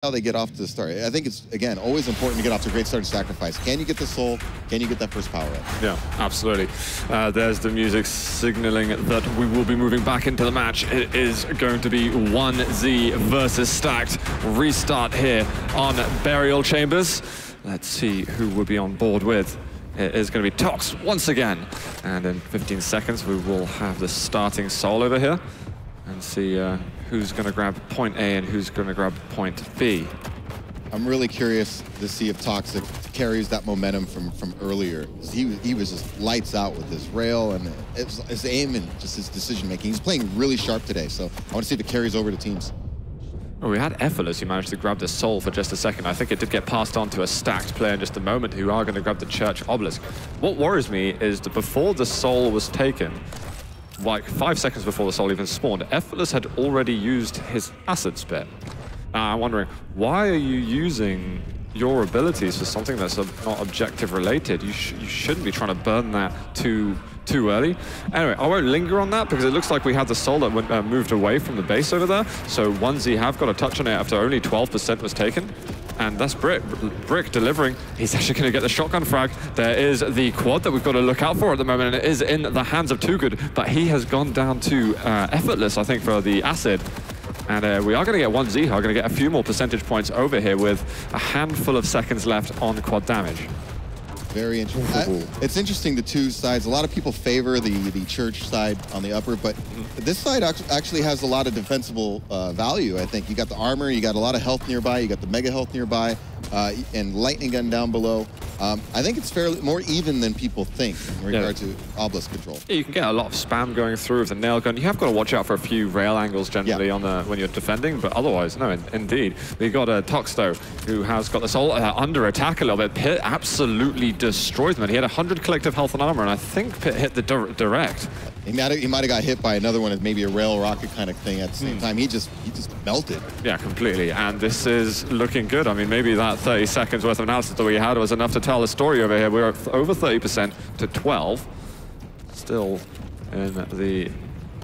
how they get off to the start. I think it's, again, always important to get off to a great start and sacrifice. Can you get the soul? Can you get that first power up? Yeah, absolutely. There's the music signaling that we will be moving back into the match. It is going to be 1Z versus Stacked. Restart here on Burial Chambers. Let's see who we'll be on board with. It is going to be Tox once again. And in 15 seconds, we will have the starting soul over here and see who's going to grab point A and who's going to grab point B. I'm really curious to see if Toxic carries that momentum from earlier. He was just lights out with his rail and his aim and just his decision making. He's playing really sharp today, so I want to see if it carries over to teams. Well, we had Effortless who managed to grab the soul for just a second. I think it did get passed on to a Stacked player in just a moment who are going to grab the Church Obelisk. What worries me is that before the soul was taken, like 5 seconds before the soul even spawned, Effortless had already used his acid spit. Now I'm wondering, why are you using your abilities for something that's not objective related? You shouldn't be trying to burn that too early. Anyway, I won't linger on that because it looks like we had the soul that went, moved away from the base over there. So 1Z have got a touch on it after only 12% was taken. And that's Brick delivering. He's actually going to get the shotgun frag. There is the quad that we've got to look out for at the moment, and it is in the hands of Too Good, but he has gone down to Effortless, I think, for the acid. And we are going to get 1Z, are going to get a few more percentage points over here with a handful of seconds left on quad damage. Very interesting. It's interesting, the two sides. A lot of people favor the Church side on the upper, but this side actually has a lot of defensible value, I think. You got the armor, you got a lot of health nearby, you got the mega health nearby, and lightning gun down below. I think it's fairly more even than people think in regard to Obelisk control. Yeah, you can get a lot of spam going through with the nail gun. You have got to watch out for a few rail angles generally on the when you're defending, but otherwise, no, indeed. We got a Tox though, who has got this all under attack a little bit. Pit absolutely destroyed him. He had 100 collective health and armor, and I think Pit hit the direct. He might have got hit by another one, maybe a rail rocket kind of thing at the same time. He just melted. Yeah, completely. And this is looking good. I mean, maybe that 30 seconds worth of analysis that we had was enough to tell the story over here. We're at over 30% to 12. Still in the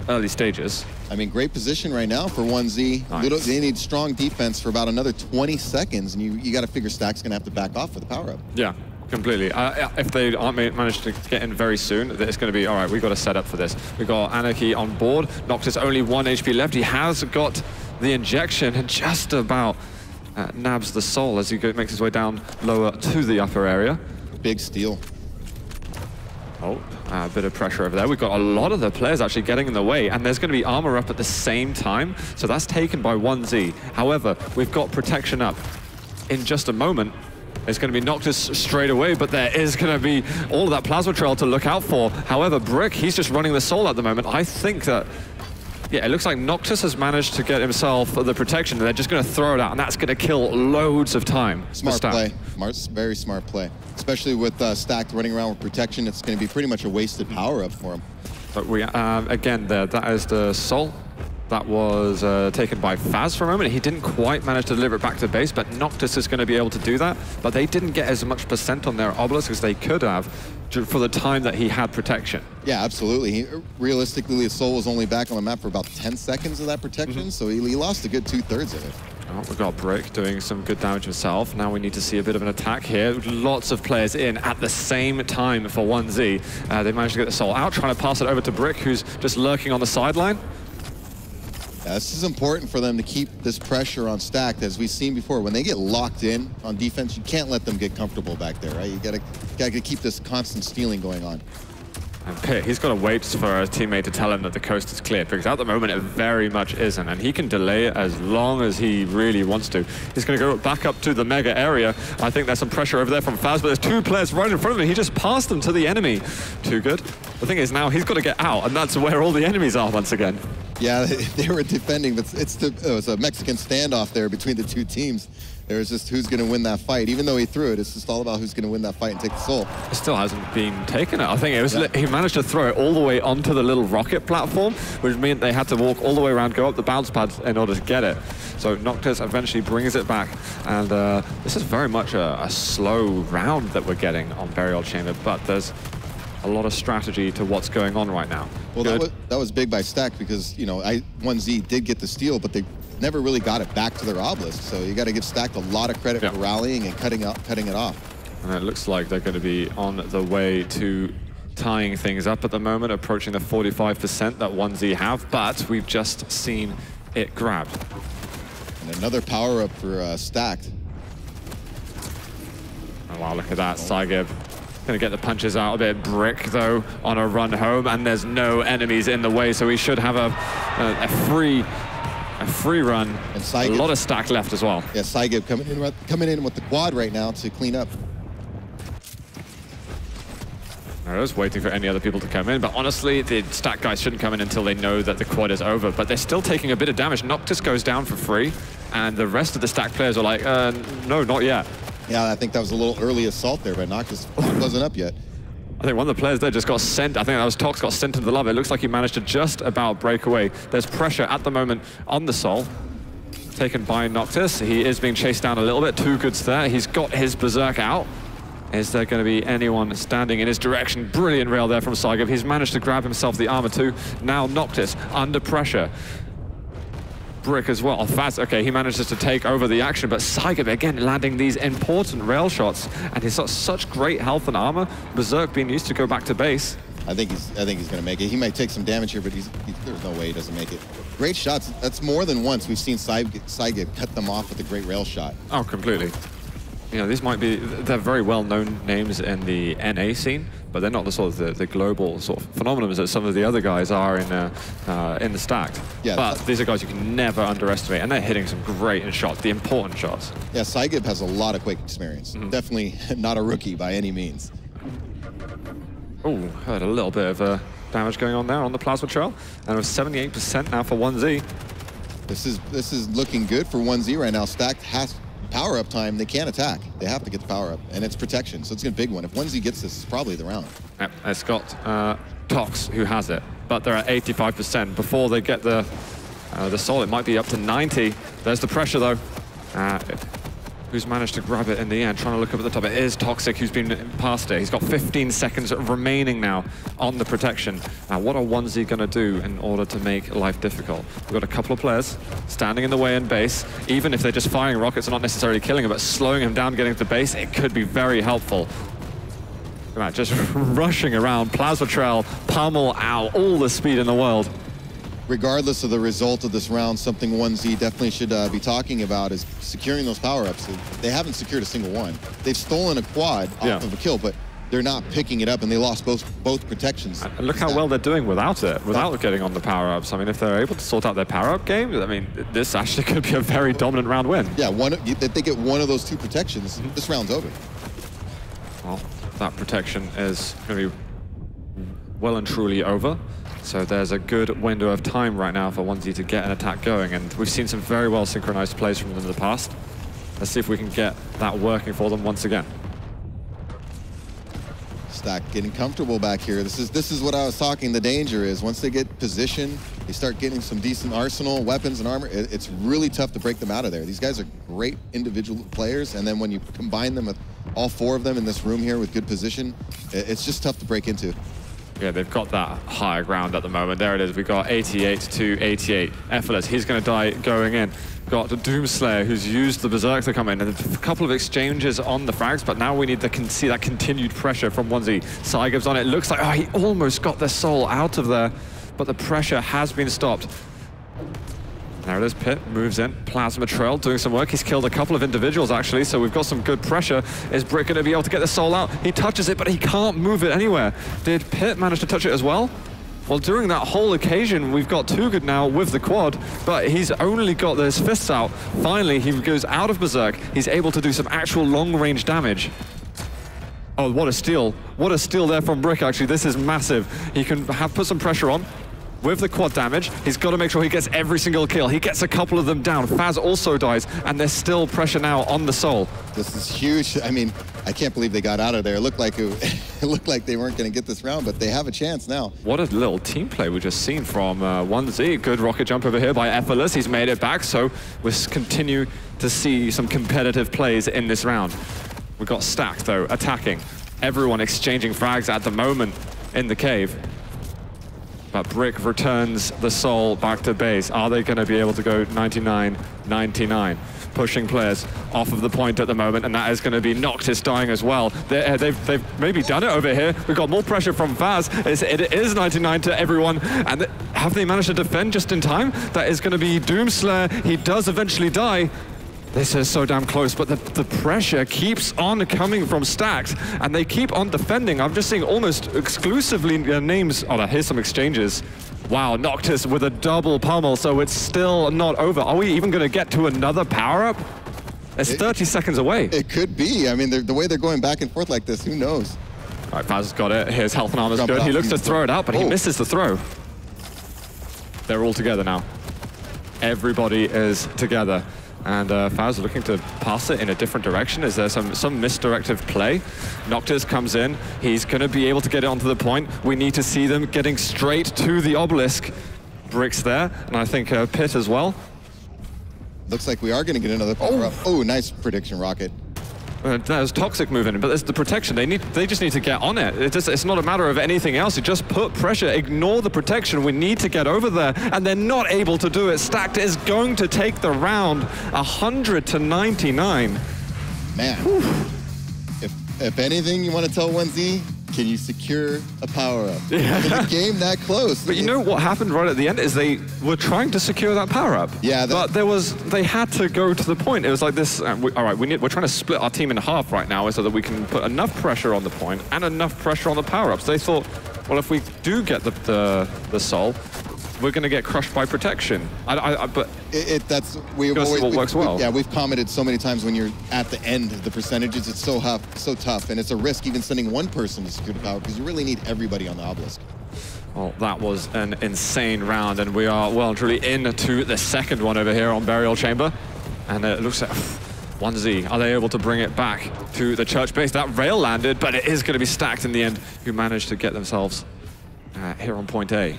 early stages. I mean, great position right now for 1Z. Nice. They need strong defense for about another 20 seconds, and you got to figure Stack's going to have to back off for the power-up. Yeah. Completely. If they aren't managed to get in very soon, it's going to be, all right, we've got to set up for this. We've got Anarchy on board. Noctis only 1 HP left. He has got the injection and just about nabs the soul as he makes his way down lower to the upper area. Big steal. Oh, a bit of pressure over there. We've got a lot of the players actually getting in the way, and there's going to be armor up at the same time, so that's taken by 1Z. However, we've got protection up. In just a moment, it's going to be Noctis straight away, but there is going to be all of that plasma trail to look out for. However, Brick, he's just running the soul at the moment. I think that, yeah, it looks like Noctis has managed to get himself the protection, and they're just going to throw it out, and that's going to kill loads of time. Smart play. Very smart play. Especially with Stacked running around with protection, it's going to be pretty much a wasted power-up for him. But we, again, that is the soul. That was taken by Fazz for a moment. He didn't quite manage to deliver it back to base, but Noctis is going to be able to do that. But they didn't get as much percent on their Obelisk as they could have for the time that he had protection. Yeah, absolutely. Realistically, his soul was only back on the map for about 10 seconds of that protection, so he lost a good 2/3 of it. Oh, we've got Brick doing some good damage himself. Now we need to see a bit of an attack here. Lots of players in at the same time for 1Z. They managed to get the soul out, trying to pass it over to Brick, who's just lurking on the sideline. This is important for them to keep this pressure on Stacked. As we've seen before, when they get locked in on defense, you can't let them get comfortable back there, right? You gotta keep this constant stealing going on. And Pit, he's got to wait for a teammate to tell him that the coast is clear, because at the moment it very much isn't, and he can delay it as long as he really wants to. He's going to go back up to the mega area. I think there's some pressure over there from Fazz, but there's 2 players right in front of him. He just passed them to the enemy. Too good. The thing is now he's got to get out, and that's where all the enemies are once again. Yeah, they were defending, but it was a Mexican standoff there between the two teams. There was just who's going to win that fight. Even though he threw it, it's just all about who's going to win that fight and take the soul. It still hasn't been taken. I think it was he managed to throw it all the way onto the little rocket platform, which meant they had to walk all the way around, go up the bounce pads in order to get it. So Noctis eventually brings it back, and this is very much a slow round that we're getting on Burial Chamber, but there's a lot of strategy to what's going on right now. Well, that was big by Stack because, you know, 1Z did get the steal, but they never really got it back to their obelisk. So you got to give Stacked a lot of credit for rallying and cutting it off. And it looks like they're going to be on the way to tying things up at the moment, approaching the 45% that 1Z have, but we've just seen it grabbed. And another power-up for Stacked. Oh, wow, look at that. Psygib going to get the punches out a bit. Brick, though, on a run home, and there's no enemies in the way, so we should have a free run. And Psygib, a lot of stack left as well. Yeah, Psygib coming in with the quad right now to clean up. I was waiting for any other people to come in, but honestly, the stack guys shouldn't come in until they know that the quad is over, but they're still taking a bit of damage. Noctis goes down for free, and the rest of the stack players are like, no, not yet. Yeah, I think that was a little early assault there, but Noctis wasn't up yet. I think one of the players there just got sent. I think that was Tox, got sent into the lava. It looks like he managed to just about break away. There's pressure at the moment on the Soul. Taken by Noctis. He is being chased down a little bit. 2 goods there. He's got his Berserk out. Is there going to be anyone standing in his direction? Brilliant rail there from Psygib. He's managed to grab himself the armor too. Now Noctis under pressure. Brick as well. Fazz, okay, he manages to take over the action, but Psygib again landing these important rail shots, and he's got such great health and armor. Berserk being used to go back to base. I think he's going to make it. He might take some damage here, but there's no way he doesn't make it. Great shots. That's more than once we've seen Psygib cut them off with a great rail shot. Oh, completely. You know, these might be, they're very well-known names in the NA scene, but they're not the sort of the global sort of phenomenon that some of the other guys are in the Stacked. Yeah, but these are guys you can never underestimate, and they're hitting some great shots, the important shots. Yeah, Psygib has a lot of Quake experience. Definitely not a rookie by any means. Oh, heard a little bit of damage going on there on the plasma trail, and with 78% now for 1Z. This is looking good for 1Z right now. Stacked has power-up time. They can't attack. They have to get the power-up, and it's protection, so it's a big one. If 1Z gets this, it's probably the round. Yep, it's got Tox who has it, but they're at 85%. Before they get the Soul, it might be up to 90. There's the pressure, though. Who's managed to grab it in the end? Trying to look up at the top. It is Toxic who's been past it. He's got 15 seconds remaining now on the protection. Now, what are 1Z going to do in order to make life difficult? We've got a couple of players standing in the way in base. Even if they're just firing rockets and not necessarily killing him, but slowing him down, getting to base, it could be very helpful. Look at that, just rushing around. Plasma Trail, pummel out, all the speed in the world. Regardless of the result of this round, something 1Z definitely should be talking about is securing those power-ups. They haven't secured a single one. They've stolen a quad off of a kill, but they're not picking it up, and they lost both protections. And look how well they're doing without it, without getting on the power-ups. I mean, if they're able to sort out their power-up game, I mean, this actually could be a very dominant round win. Yeah, if they get one of those 2 protections, this round's over. Well, that protection is going to be well and truly over. So there's a good window of time right now for 1Z to get an attack going, and we've seen some very well synchronized plays from them in the past. Let's see if we can get that working for them once again. Stack getting comfortable back here. This is what I was talking. The danger is once they get position, they start getting some decent arsenal, weapons, and armor. It's really tough to break them out of there. These guys are great individual players, and then when you combine them with all 4 of them in this room here with good position, it's just tough to break into. Yeah, they've got that higher ground at the moment. There it is. We've got 88 to 88. Effortless, he's going to die going in. Got Doomslayer, who's used the Berserk to come in. And a couple of exchanges on the frags, but now we need to see that continued pressure from 1Z. Psygib's on it. Looks like, oh, he almost got their Soul out of there, but the pressure has been stopped. There it is, Pit moves in. Plasma Trail doing some work. He's killed a couple of individuals, actually, so we've got some good pressure. Is Brick going to be able to get the Soul out? He touches it, but he can't move it anywhere. Did Pit manage to touch it as well? Well, during that whole occasion, we've got Too Good now with the quad, but he's only got his fists out. Finally, he goes out of Berserk. He's able to do some actual long-range damage. Oh, what a steal. What a steal there from Brick, actually. This is massive. He can put some pressure on. With the quad damage, he's got to make sure he gets every single kill. He gets a couple of them down. Fazz also dies, and there's still pressure now on the Soul. This is huge. I mean, I can't believe they got out of there. It looked like they weren't going to get this round, but they have a chance now. What a little team play we just seen from 1Z. Good rocket jump over here by Effortless. He's made it back, so we continue to see some competitive plays in this round. We've got Stacked, though, attacking. Everyone exchanging frags at the moment in the cave. But Brick returns the soul back to base. Are they going to be able to go 99-99? Pushing players off of the point at the moment, and that is going to be Noctis dying as well. They've maybe done it over here. We've got more pressure from Fazz. It is 99 to everyone, and have they managed to defend just in time? That is going to be Doomslayer. He does eventually die. This is so damn close, but the pressure keeps on coming from Stacked, and they keep on defending. I'm just seeing almost exclusively names. Oh, here's some exchanges. Wow, Noctis with a double pummel, so it's still not over. Are we even going to get to another power-up? It's 30 seconds away. It could be. I mean, the way they're going back and forth like this, who knows? All right, Faz has got it. His health and armor's good. He looks to throw it out, but he misses the throw. They're all together now. Everybody is together. And Faz looking to pass it in a different direction. Is there some misdirective play? Noctis comes in. He's going to be able to get it onto the point. We need to see them getting straight to the obelisk. Brick's there, and I think Pit as well. Looks like we are going to get another power-up. Oh, nice prediction rocket. There's toxic moving, but there's the protection. They just need to get on it. It's not a matter of anything else. You just put pressure, ignore the protection. We need to get over there, and they're not able to do it. Stacked is going to take the round 100-99. Man, if anything you want to tell 1Z, can you secure a power-up? Yeah. A game that close. But you know what happened right at the end is they were trying to secure that power-up. Yeah. But they had to go to the point. It was like this, all right, we're trying to split our team in half right now so that we can put enough pressure on the point and enough pressure on the power-ups. They thought, well, if we do get the soul, we're going to get crushed by protection. But we've always what works well. Yeah, we've commented so many times when you're at the end of the percentages, it's so tough, and it's a risk even sending one person to secure the power because you really need everybody on the obelisk. Well, that was an insane round, and we are well and truly into the second one over here on Burial Chamber, and it looks like 1Z, are they able to bring it back to the church base? That rail landed, but it is going to be Stacked in the end, who managed to get themselves here on point A.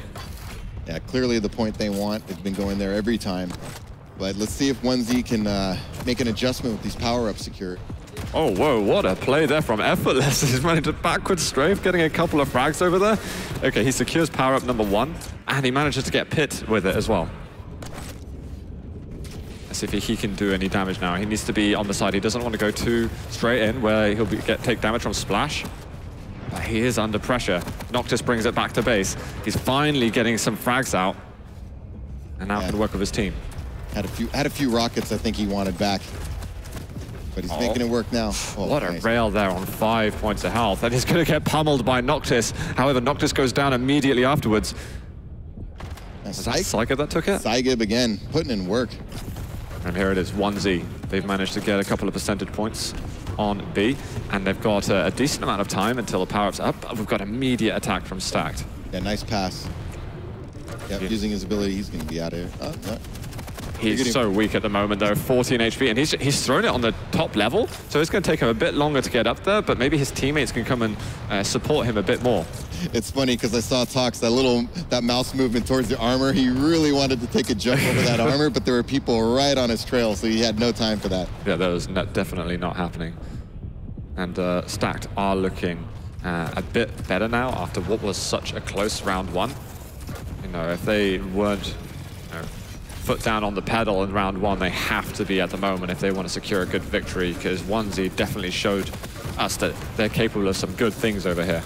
Yeah, clearly the point they want. They've been going there every time. But let's see if 1Z can make an adjustment with these power-ups secured. Oh, whoa, what a play there from Effortless. He's managed to backward strafe, getting a couple of frags over there. Okay, he secures power-up number 1, and he manages to get Pit with it as well. Let's see if he can do any damage now. He needs to be on the side. He doesn't want to go too straight in where he'll take damage from Splash. But he is under pressure. Noctis brings it back to base. He's finally getting some frags out, and now can work with his team. Had a few rockets I think he wanted back, but he's making it work now. Oh, what a rail there on 5 points of health, and he's going to get pummeled by Noctis. However, Noctis goes down immediately afterwards. Was that Psygib that took it? Psygib again, putting in work. And here it is, 1Z. They've managed to get a couple of percentage points on B, and they've got a decent amount of time until the power-up's up. We've got immediate attack from Stacked. Yeah, nice pass. Yep, using his ability, he's going to be out of here. Oh, no. He's so weak at the moment, though, 14 HP, and he's thrown it on the top level, so it's going to take him a bit longer to get up there, but maybe his teammates can come and support him a bit more. It's funny, because I saw Tox, that mouse movement towards the armor, he really wanted to take a jump over that armor, but there were people right on his trail, so he had no time for that. Yeah, that was definitely not happening. And Stacked are looking a bit better now after what was such a close round 1. You know, if they weren't foot down on the pedal in round 1, they have to be at the moment if they want to secure a good victory, because 1Z definitely showed us that they're capable of some good things over here.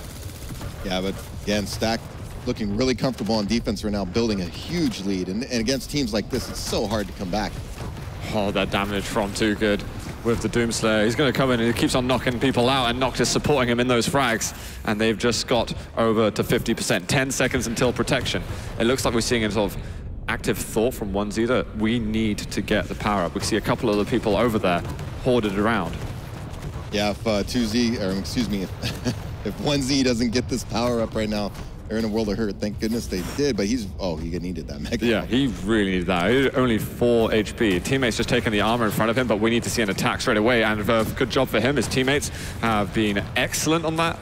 Yeah, but again, Stacked looking really comfortable on defense right now, building a huge lead. And against teams like this, it's so hard to come back. Oh, that damage from Too Good with the Doomslayer. He's going to come in and he keeps on knocking people out, and Noctis supporting him in those frags. And they've just got over to 50%. 10 seconds until protection. It looks like we're seeing a sort of active thought from 1Z that we need to get the power up. We see a couple of the people over there hoarded around. Yeah, if 2Z, or excuse me, if 1Z doesn't get this power up right now, they're in a world of hurt. Thank goodness they did, but he needed that mega. Yeah, he really needed that. He had only 4 HP. Teammates just taking the armor in front of him, but we need to see an attack straight away, and good job for him. His teammates have been excellent on that,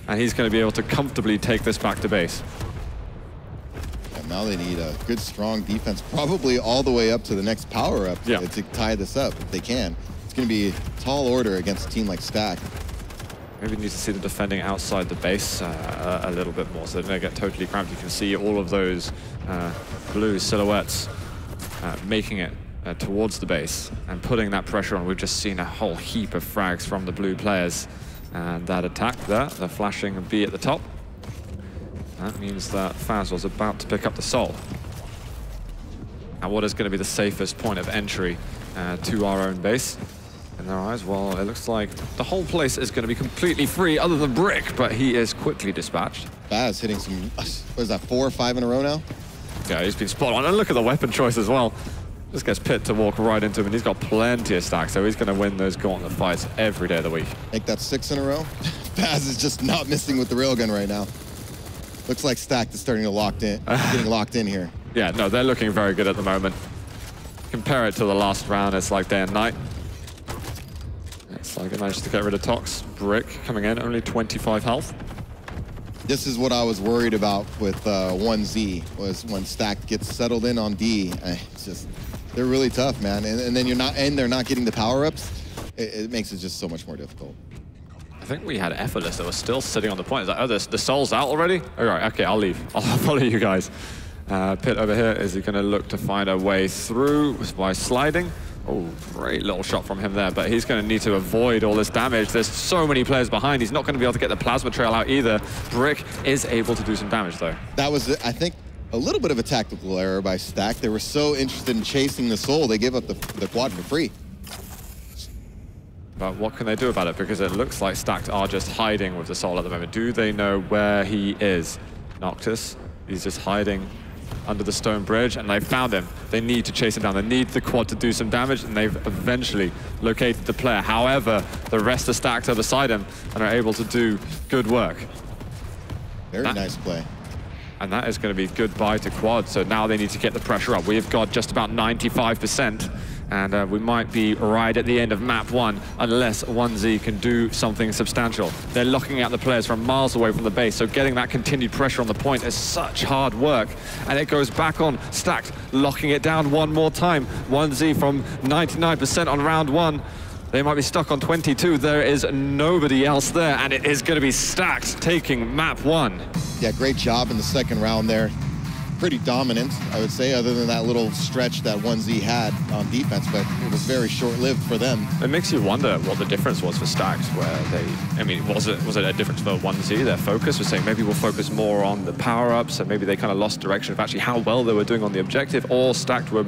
and he's going to be able to comfortably take this back to base. Now they need a good, strong defense, probably all the way up to the next power-up to tie this up if they can. It's going to be a tall order against a team like Stack. Maybe need to see them defending outside the base a little bit more so they don't get totally cramped. You can see all of those blue silhouettes making it towards the base and putting that pressure on. We've just seen a whole heap of frags from the blue players. And that attack there, the flashing B at the top, that means that Fazz was about to pick up the soul. Now what is going to be the safest point of entry to our own base? In their eyes, well, it looks like the whole place is going to be completely free other than Brick, but he is quickly dispatched. Fazz hitting some, what is that, 4 or 5 in a row now? Yeah, he's been spot on. And look at the weapon choice as well. Just gets Pit to walk right into him, and he's got plenty of stacks, so he's going to win those gauntlet fights every day of the week. Make that 6 in a row. Fazz is just not missing with the railgun right now. Looks like Stacked is starting to getting locked in here. Yeah, no, they're looking very good at the moment. Compare it to the last round, it's like day and night. It's like it managed to get rid of Tox. Brick coming in, only 25 health. This is what I was worried about with 1Z, was when Stacked gets settled in on D. It's just, they're really tough, man. And then they're not getting the power-ups. It makes it just so much more difficult. I think we had Effortless that was still sitting on the point. It's like, oh, the soul's out already? All right, okay, I'll leave. I'll follow you guys. Pit over here, is he going to look to find a way through by sliding? Oh, great little shot from him there, but he's going to need to avoid all this damage. There's so many players behind. He's not going to be able to get the plasma trail out either. Brick is able to do some damage, though. That was, I think, a little bit of a tactical error by Stack. They were so interested in chasing the soul, they gave up the quad for free. But what can they do about it? Because it looks like Stacked are just hiding with the soul at the moment. Do they know where he is? Noctis, he's just hiding under the stone bridge, and they've found him. They need to chase him down. They need the quad to do some damage, and they've eventually located the player. However, the rest are stacked over beside him and are able to do good work. Very nice play. And that is going to be goodbye to quad. So now they need to get the pressure up. We've got just about 95%. And we might be right at the end of map 1 unless 1Z can do something substantial. They're locking out the players from miles away from the base, so getting that continued pressure on the point is such hard work. And it goes back on Stacked, locking it down one more time. 1Z from 99% on round 1. They might be stuck on 22. There is nobody else there, and it is going to be Stacked taking map 1. Yeah, great job in the second round there. Pretty dominant, I would say, other than that little stretch that 1Z had on defense, but it was very short-lived for them. It makes you wonder what the difference was for Stacked, where they, I mean, was it a difference for 1Z? Their focus was saying maybe we'll focus more on the power-ups, and maybe they kind of lost direction of actually how well they were doing on the objective, or Stacked were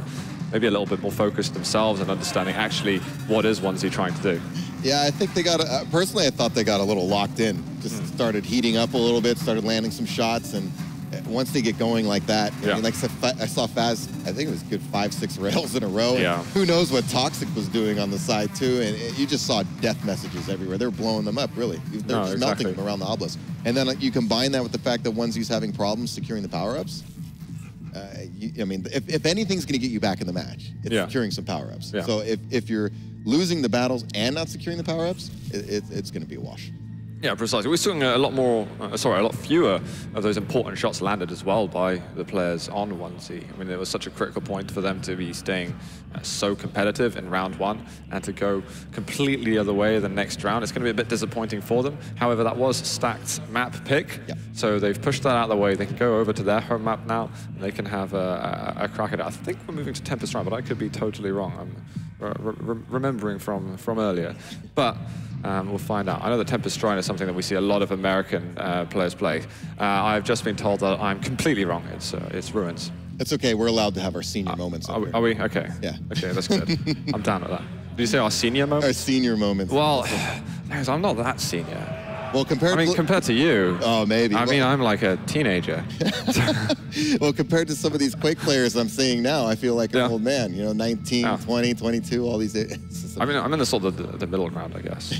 maybe a little bit more focused themselves and understanding actually what is 1Z trying to do. Yeah, I think they got, personally, I thought they got a little locked in. Just started heating up a little bit, started landing some shots, and once they get going like that, I mean, like I saw Fazz, I think it was good 5-6 rails in a row. Yeah. Who knows what Toxic was doing on the side too, and you just saw death messages everywhere. They're blowing them up, really. They're just melting them around the obelisk. And then you combine that with the fact that 1Z's having problems securing the power-ups. I mean, if anything's going to get you back in the match, it's securing some power-ups. Yeah. So if you're losing the battles and not securing the power-ups, it's going to be a wash. Yeah, precisely. We're seeing a lot fewer of those important shots landed as well by the players on 1Z. I mean, it was such a critical point for them to be staying so competitive in round 1 and to go completely the other way the next round. It's going to be a bit disappointing for them. However, that was Stacked's map pick. Yep. So they've pushed that out of the way. They can go over to their home map now, and they can have a crack at it. I think we're moving to Tempest Run, but I could be totally wrong. I'm remembering from earlier. But we'll find out. I know the Tempest Shrine is something that we see a lot of American players play. I've just been told that I'm completely wrong. It's Ruins. It's okay. We're allowed to have our senior moments. Are we? Okay. Yeah. Okay, that's good. I'm down with that. Did you say our senior moments? Our senior moments. Well, I'm not that senior. Well, compared to you. Oh, maybe. I mean, I'm like a teenager. Well, compared to some of these Quake players I'm seeing now, I feel like an old man. You know, 19, 20, 22, all these. I mean, I'm in the sort of the middle ground, I guess.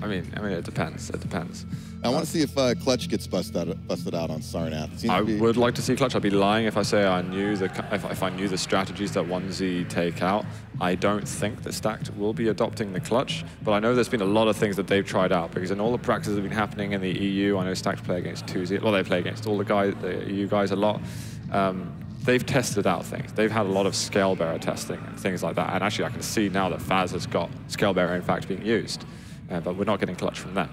I mean, it depends. It depends. I want to see if Clutch gets busted out on Sarnath. I would like to see Clutch. I'd be lying if I say I knew if I knew the strategies that 1Z take out. I don't think that Stacked will be adopting the Clutch, but I know there's been a lot of things that they've tried out, because in all the practices that have been happening in the EU, I know Stacked play against 2Z. Well, they play against all the EU guys a lot. They've tested out things. They've had a lot of scale bearer testing and things like that. And actually, I can see now that Fazz has got scale bearer, in fact, being used. But we're not getting Clutch from them.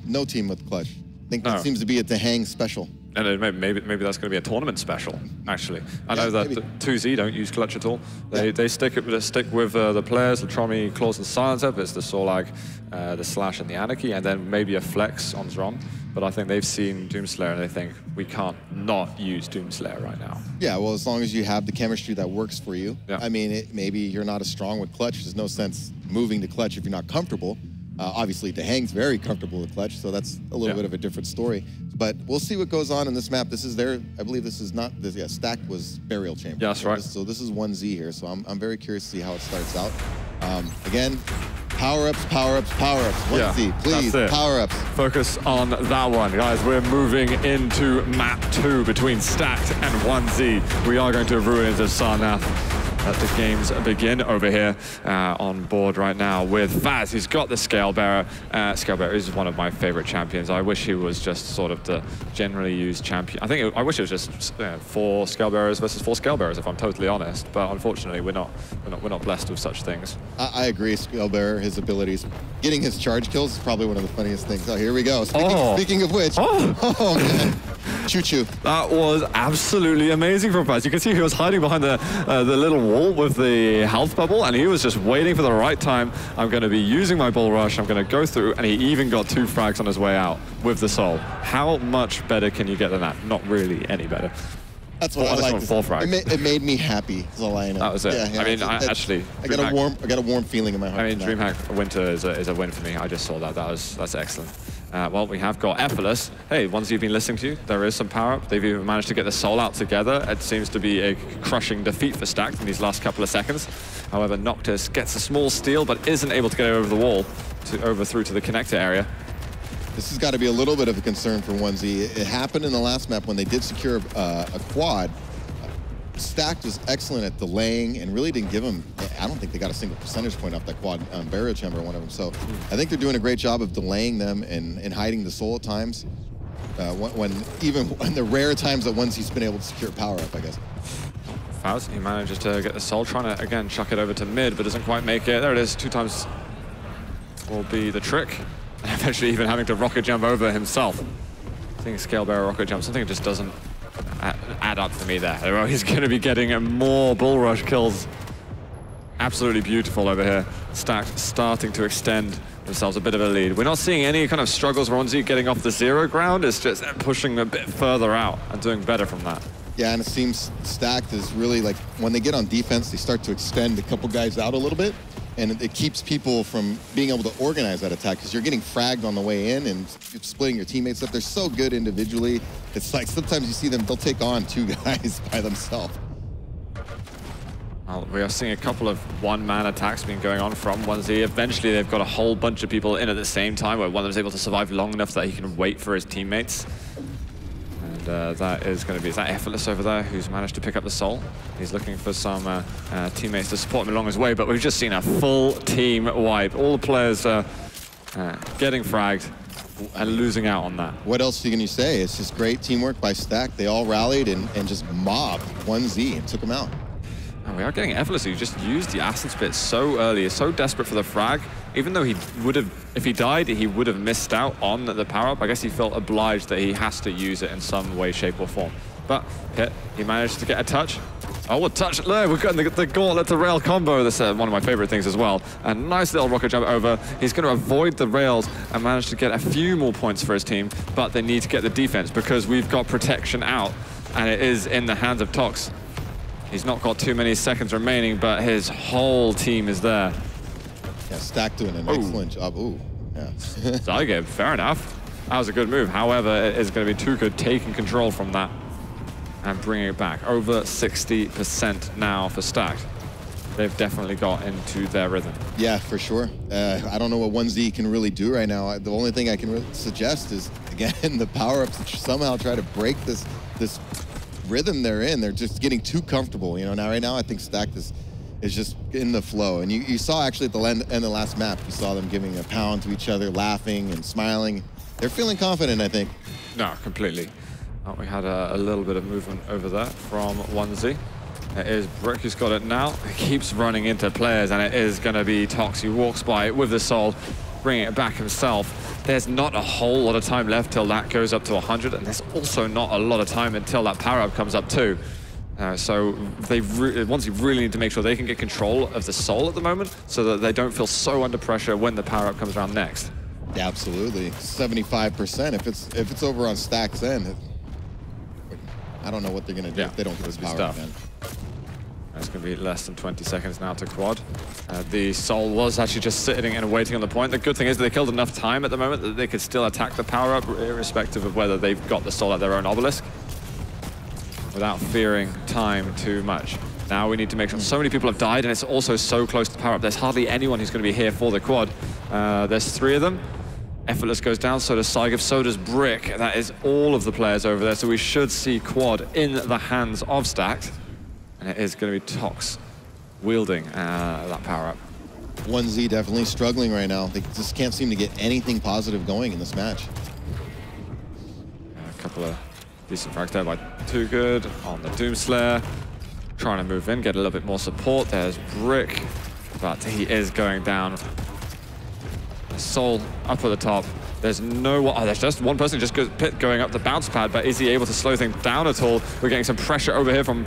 No team with clutch. I think that No. seems to be a Hang special. And maybe that's going to be a tournament special, actually. I know that maybe. 2Z don't use clutch at all. They stick with the players, Latromi, Claws, and Silencer. It's the Sorlag, the Slash, and the Anarchy, and then maybe a flex on Zron. But I think they've seen Doomslayer and they think, we can't not use Doomslayer right now. Yeah, well, as long as you have the chemistry that works for you. Yeah. I mean, maybe you're not as strong with clutch. There's no sense moving to clutch if you're not comfortable. Obviously, Hang's very comfortable with clutch, so that's a little bit of a different story. But we'll see what goes on in this map. This is their, I believe this is not, this, Stacked was Burial Chamber. Yeah, that's right. So this is 1Z here, so I'm very curious to see how it starts out. Again, power-ups, power-ups, power-ups. 1Z, please, power-ups. Focus on that one, guys. We're moving into map 2 between Stacked and 1Z. We are going to Ruins of Sarnath. Let the games begin over here on board right now with Fazz. He's got the Scale Bearer. Scale Bearer is one of my favorite champions. I wish he was just sort of the generally used champion. I wish it was just 4 Scale Bearers versus 4 Scale Bearers, if I'm totally honest. But unfortunately, we're not blessed with such things. I agree. Scale Bearer, his abilities, getting his charge kills is probably one of the funniest things. Oh, here we go. Speaking of which, oh man. Choo-choo. That was absolutely amazing from Fazz. You can see he was hiding behind the little wall with the health bubble, and he was just waiting for the right time. I'm going to be using my bull rush. I'm going to go through, and he even got 2 frags on his way out with the soul. How much better can you get than that? Not really any better. That's what I like. 4 frags. It made me happy. That's all I know. That was it. Yeah, I mean, I got a warm feeling in my heart. I mean, DreamHack Winter is a win for me. I just saw that. That's excellent. Well, we have got Effortless. Hey, ones you've been listening to, there is some power up. They've even managed to get the soul out together. It seems to be a crushing defeat for Stacked in these last couple of seconds. However, Noctis gets a small steal, but isn't able to get over the wall through to the connector area. This has got to be a little bit of a concern for 1Z. It happened in the last map when they did secure a quad. Stacked was excellent at delaying and really didn't give them, I don't think they got a single percentage point off that quad Burial Chamber, one of them. So I think they're doing a great job of delaying them and hiding the soul at times. Even when the rare times that 1Z's been able to secure power up, I guess. Fazz, he manages to get the soul, trying to, again, chuck it over to mid, but doesn't quite make it. There it is, 2 times will be the trick. And eventually even having to rocket jump over himself. I think Scale Bearer rocket jump, something just doesn't add up for me there. He's going to be getting more bull rush kills. Absolutely beautiful over here. Stacked starting to extend themselves a bit of a lead. We're not seeing any kind of struggles where 1Z getting off the 0 ground. It's just pushing a bit further out and doing better from that. Yeah, and it seems Stacked is really like, when they get on defense, they start to extend a couple guys out a little bit. And it keeps people from being able to organize that attack because you're getting fragged on the way in and splitting your teammates up. They're so good individually. It's like sometimes you see them, they'll take on 2 guys by themselves. Well, we are seeing a couple of one-man attacks being going on from 1Z. Eventually, they've got a whole bunch of people in at the same time where one of them is able to survive long enough that he can wait for his teammates. That is going to be, is that Effortless over there who's managed to pick up the soul? He's looking for some teammates to support him along his way, but we've just seen a full team wipe. All the players getting fragged and losing out on that. What else can you say? It's just great teamwork by Stacked. They all rallied and just mobbed 1Z and took him out. And we are getting Effortless, who just used the Acid Spit so early, is so desperate for the frag. Even though he would have, if he died, he would have missed out on the power-up. I guess he felt obliged that he has to use it in some way, shape, or form. But here, he managed to get a touch. Oh, a touch there. We've got the gauntlet to rail combo. That's one of my favorite things as well. A nice little rocket jump over. He's going to avoid the rails and manage to get a few more points for his team, but they need to get the defense because we've got protection out, and it is in the hands of Tox. He's not got too many seconds remaining, but his whole team is there. Yeah, Stacked doing an excellent job. Ooh, yeah. Psygib, fair enough. That was a good move. However, it is going to be too good taking control from that and bringing it back. Over 60% now for Stacked. They've definitely got into their rhythm. Yeah, for sure. I don't know what 1Z can really do right now. The only thing I can really suggest is, again, the power-ups to somehow try to break this rhythm they're in. They're just getting too comfortable. You know, now right now I think Stacked is just in the flow. And you saw actually at the end of the last map, you saw them giving a pound to each other, laughing and smiling. They're feeling confident, I think. No, completely. We had a little bit of movement over there from 1Z. It is Brick who's got it now. He keeps running into players, and it is going to be Tox who walks by with the soul. bringing it back himself. There's not a whole lot of time left till that goes up to 100, and there's also not a lot of time until that power-up comes up too. So once you really need to make sure they can get control of the soul at the moment so that they don't feel so under pressure when the power-up comes around next. Yeah, absolutely. 75%. If it's over on Stack's end, I don't know what they're going to do if they don't get this power up, man. It's going to be less than 20 seconds now to quad. The soul was actually just sitting and waiting on the point. The good thing is that they killed enough time at the moment that they could still attack the power-up, irrespective of whether they've got the soul at their own obelisk, without fearing time too much. Now we need to make sure so many people have died, and it's also so close to power-up. There's hardly anyone who's going to be here for the quad. There's 3 of them. Effortless goes down, so does Psygib, so does Brick. That is all of the players over there, so we should see quad in the hands of Stacked. And it is going to be Tox wielding that power-up. 1Z definitely struggling right now. They just can't seem to get anything positive going in this match. A couple of decent frags there by Too Good on the Doomslayer. Trying to move in, get a little bit more support. There's Brick, but he is going down. Soul up at the top. There's there's just one person just going up the bounce pad, but is he able to slow things down at all? We're getting some pressure over here from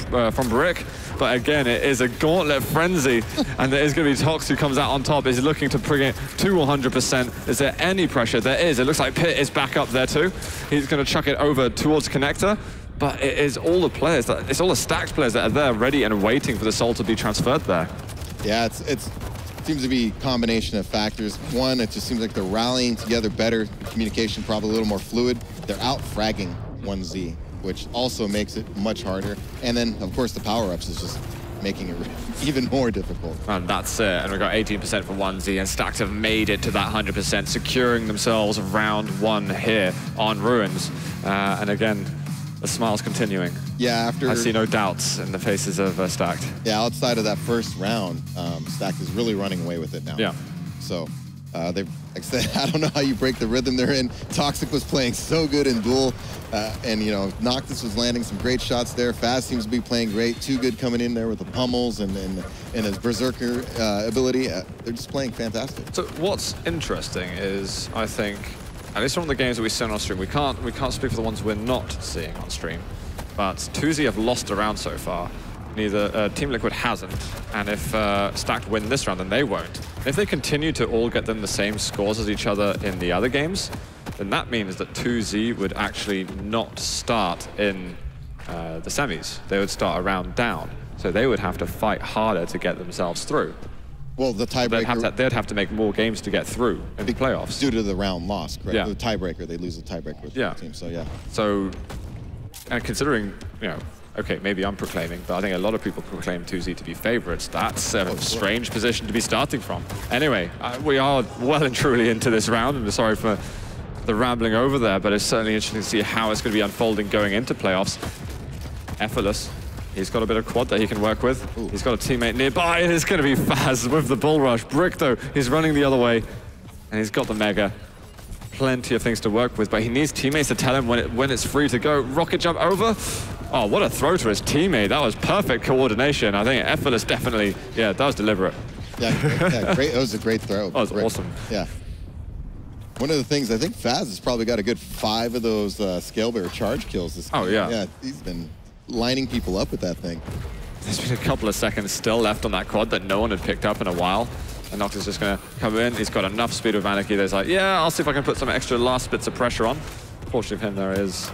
Brick, but again, it is a gauntlet frenzy, and there is going to be Tox who comes out on top. Is he looking to bring it to 100%? Is there any pressure? There is. It looks like Pit is back up there too. He's going to chuck it over towards Connector, but it is all the players, it's all the Stacked players that are there ready and waiting for the soul to be transferred there. Yeah, it seems to be a combination of factors. One, it just seems like they're rallying together better. Communication probably a little more fluid. They're out fragging 1Z, which also makes it much harder. And then, of course, the power-ups is just making it even more difficult. And that's it. And we've got 18% for 1Z, and Stacked have made it to that 100%, securing themselves round 1 here on Ruins. And again, the smile's continuing. Yeah, I see no doubts in the faces of Stacked. Yeah, outside of that first round, Stacked is really running away with it now. Yeah. So they've, like I said, I don't know how you break the rhythm they're in. Toxic was playing so good in Duel, and you know, Noctis was landing some great shots there. Fazz seems to be playing great. Too Good coming in there with the pummels and his berserker ability. They're just playing fantastic. So what's interesting is, I think, at least from the games that we've seen on stream, we can't speak for the ones we're not seeing on stream, but 2Z have lost a round so far. Neither Team Liquid hasn't, and if Stacked win this round, then they won't. If they continue to all get them the same scores as each other in the other games, then that means that 2Z would actually not start in the semis. They would start a round down, so they would have to fight harder to get themselves through. Well, the tiebreaker... They'd have to make more games to get through in the playoffs. Due to the round loss, correct? Yeah. The tiebreaker, they lose the tiebreaker with the team, so yeah. So, and considering, you know, okay, maybe I'm proclaiming, but I think a lot of people proclaim 2Z to be favorites. That's a strange position to be starting from. Anyway, we are well and truly into this round, and sorry for the rambling over there, but it's certainly interesting to see how it's going to be unfolding going into playoffs. Effortless. He's got a bit of quad that he can work with. Ooh. He's got a teammate nearby, and it's going to be Fazz with the bull rush. Brick, though, he's running the other way, and he's got the mega. Plenty of things to work with, but he needs teammates to tell him when it's free to go. Rocket jump over. Oh, what a throw to his teammate. That was perfect coordination. I think Effortless definitely, yeah, that was deliberate. Yeah, great. That was a great throw. That was awesome. Yeah. One of the things, I think Fazz has probably got a good 5 of those scale bearer charge kills this game. Oh, yeah. Yeah, he's been lining people up with that thing. There's been a couple of seconds still left on that quad that no one had picked up in a while. And Noctis is just going to come in. He's got enough speed with Anarchy. There's like, yeah, I'll see if I can put some extra last bits of pressure on. Fortunately for him, there is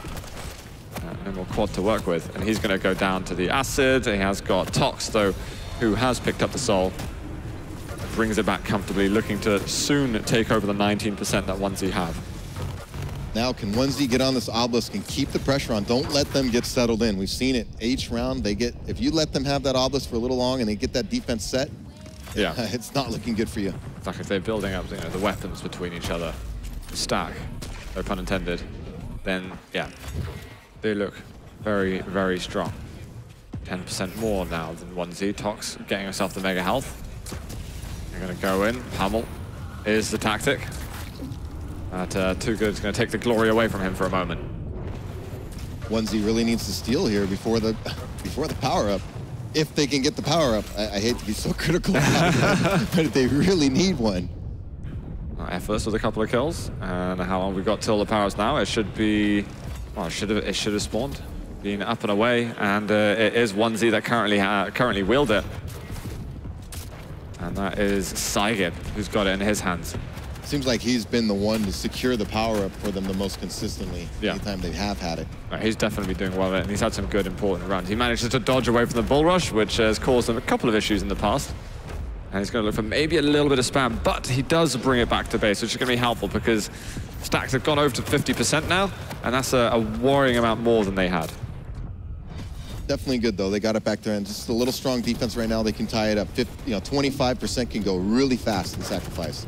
no more quad to work with. And he's going to go down to the Acid. He has got Tox, though, who has picked up the Soul. Brings it back comfortably, looking to soon take over the 19% that 1Z have. Now, can 1Z get on this obelisk and keep the pressure on? Don't let them get settled in. We've seen it each round. They get, if you let them have that obelisk for a little long and they get that defense set, yeah, it's not looking good for you. It's like if they're building up, you know, the weapons between each other, stack, no pun intended, then yeah, they look very, very strong. 10% more now than 1Z. Tox getting himself the mega health. They're going to go in. Pummel is the tactic. But Too Good is going to take the glory away from him for a moment. 1Z really needs to steal here before the power-up. If they can get the power-up. I hate to be so critical about it, but they really need one. Effortless with a couple of kills. And how long we got till the powers now? It should be, well, it should have spawned, been up and away, and it is 1Z that currently wield it. And that is Psygib, who's got it in his hands. Seems like he's been the one to secure the power-up for them the most consistently anytime they have had it. He's definitely been doing well with it, and he's had some good, important runs. He manages to dodge away from the bull rush, which has caused him a couple of issues in the past. And he's going to look for maybe a little bit of spam, but he does bring it back to base, which is going to be helpful because stacks have gone over to 50% now, and that's a worrying amount more than they had. Definitely good, though. They got it back there, and just a little strong defense right now. They can tie it up. 25% can go really fast in sacrifice,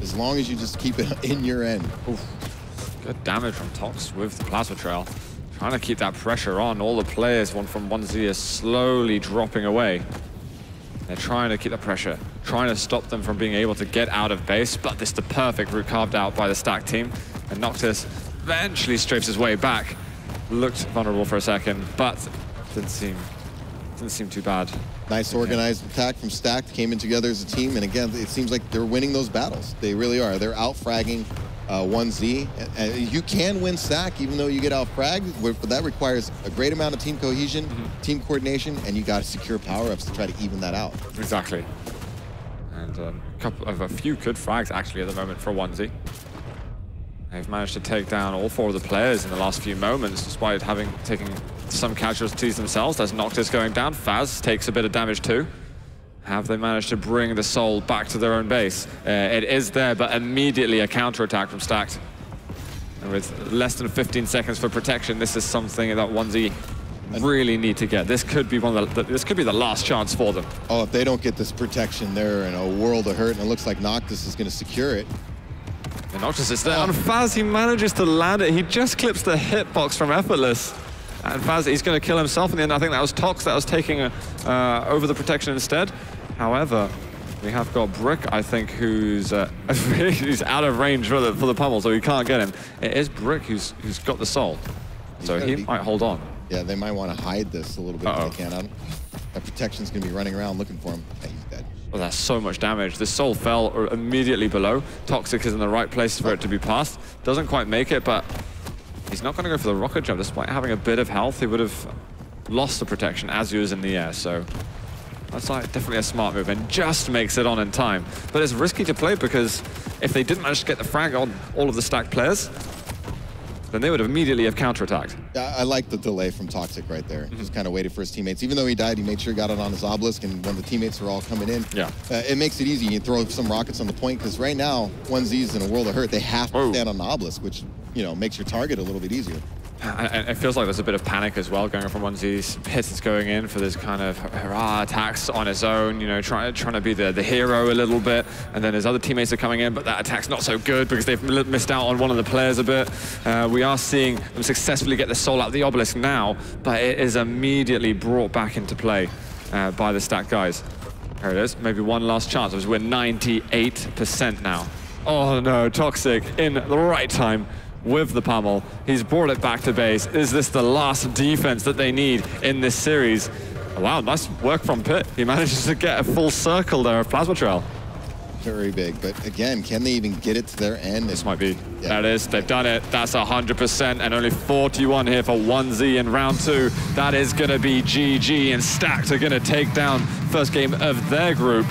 as long as you just keep it in your end. Oof. Good damage from Tox with the plasma trail. Trying to keep that pressure on. All the players from 1Z is slowly dropping away. They're trying to keep the pressure, trying to stop them from being able to get out of base, but this is the perfect route carved out by the stack team. And Noctis eventually strafes his way back. Looked vulnerable for a second, but didn't seem too bad. Nice organized attack from Stacked, came in together as a team, and again, it seems like they're winning those battles. They really are. They're out-fragging 1Z. You can win Stack even though you get out-fragged, but that requires a great amount of team cohesion, team coordination, and you got to secure power-ups to try to even that out. Exactly. And a few good frags actually at the moment for 1Z. They've managed to take down all 4 of the players in the last few moments, despite taking some casualties themselves. There's Noctis going down. Fazz takes a bit of damage too. Have they managed to bring the soul back to their own base? It is there, but immediately a counterattack from Stacked. And with less than 15 seconds for protection, this is something that 1Z really need to get. This could be this could be the last chance for them. Oh, if they don't get this protection, they're in a world of hurt, and it looks like Noctis is going to secure it. And Noctis is there. And Fazz, he manages to land it. He just clips the hitbox from Effortless. And Fazz, he's going to kill himself in the end. I think that was Tox that was taking over the protection instead. However, we have got Brick, I think, who's who's out of range for the pummel, so he can't get him. It is Brick who's got the soul. So he might hold on. Yeah, they might want to hide this a little bit if they can. That protection's going to be running around looking for him. Yeah, he's dead. Well, that's so much damage. The soul fell immediately below. Toxic is in the right place for it to be passed. Doesn't quite make it, but he's not going to go for the rocket jump. Despite having a bit of health, he would have lost the protection as he was in the air. So that's definitely a smart move and just makes it on in time. But it's risky to play because if they didn't manage to get the frag on all of the stacked players, then they would immediately have counterattacked. Yeah, I like the delay from Toxic right there. Just kind of waited for his teammates. Even though he died, he made sure he got it on his obelisk, and when the teammates are all coming in, it makes it easy. You throw some rockets on the point, because right now, 1Z's in a world of hurt. They have to stand on the obelisk, which makes your target a little bit easier. And it feels like there's a bit of panic as well going from 1Z's. Pitts is going in for this kind of hurrah attacks on his own, trying to be the hero a little bit. And then his other teammates are coming in, but that attack's not so good because they've missed out on one of the players a bit. We are seeing them successfully get the soul out of the obelisk now, but it is immediately brought back into play by the stack guys. There it is, maybe one last chance. We're 98% now. Oh no, Toxic in the right time with the pummel. He's brought it back to base. Is this the last defense that they need in this series? Wow, nice work from Pitt. He manages to get a full circle there of plasma trail. Very big, but again, can they even get it to their end? This might be. There it is, they've done it. That's 100%, and only 41 here for 1Z in round 2. That is gonna be GG, and Stacked are gonna take down first game of their group.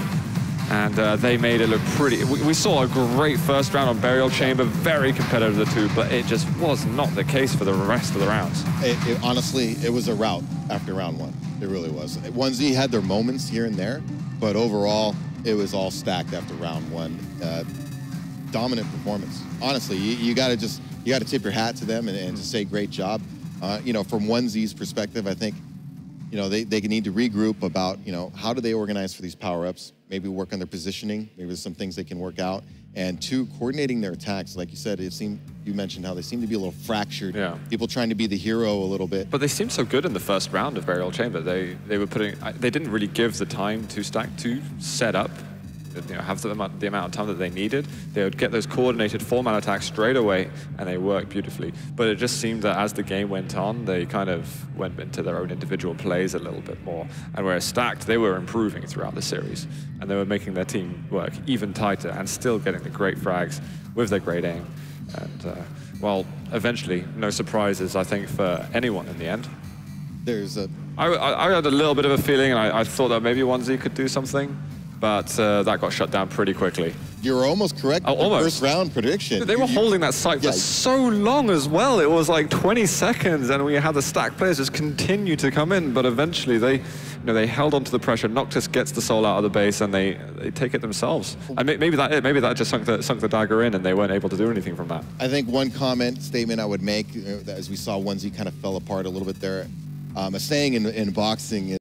And they made it look pretty. We saw a great first round on Burial Chamber, very competitive, the two, but it just was not the case for the rest of the rounds. Honestly, it was a rout after round 1. It really was. 1Z had their moments here and there, but overall, it was all Stacked after round 1. Dominant performance. Honestly, you got to tip your hat to them and just say great job. From 1Z's perspective, I think they need to regroup about how do they organize for these power-ups. Maybe work on their positioning. Maybe there's some things they can work out. And 2, coordinating their attacks. Like you said, you mentioned how they seem to be a little fractured. Yeah. People trying to be the hero a little bit. But they seemed so good in the first round of Burial Chamber. They didn't really give the time to Stack to set up have the amount of time that they needed, they would get those coordinated 4-man attacks straight away, and they worked beautifully. But it just seemed that as the game went on, they kind of went into their own individual plays a little bit more. And whereas Stacked, they were improving throughout the series, and they were making their team work even tighter and still getting the great frags with their great aim. And, well, eventually, no surprises, I think, for anyone in the end. I had a little bit of a feeling, and I thought that maybe 1Z could do something, but that got shut down pretty quickly. You were almost correct with the first round prediction. They were holding that site for so long as well. It was like 20 seconds, and we had the Stack players just continue to come in, but eventually they held on to the pressure. Noctis gets the soul out of the base, and they take it themselves. And maybe that just sunk the dagger in, and they weren't able to do anything from that. I think one statement I would make, as we saw 1Z kind of fell apart a little bit there, a saying in boxing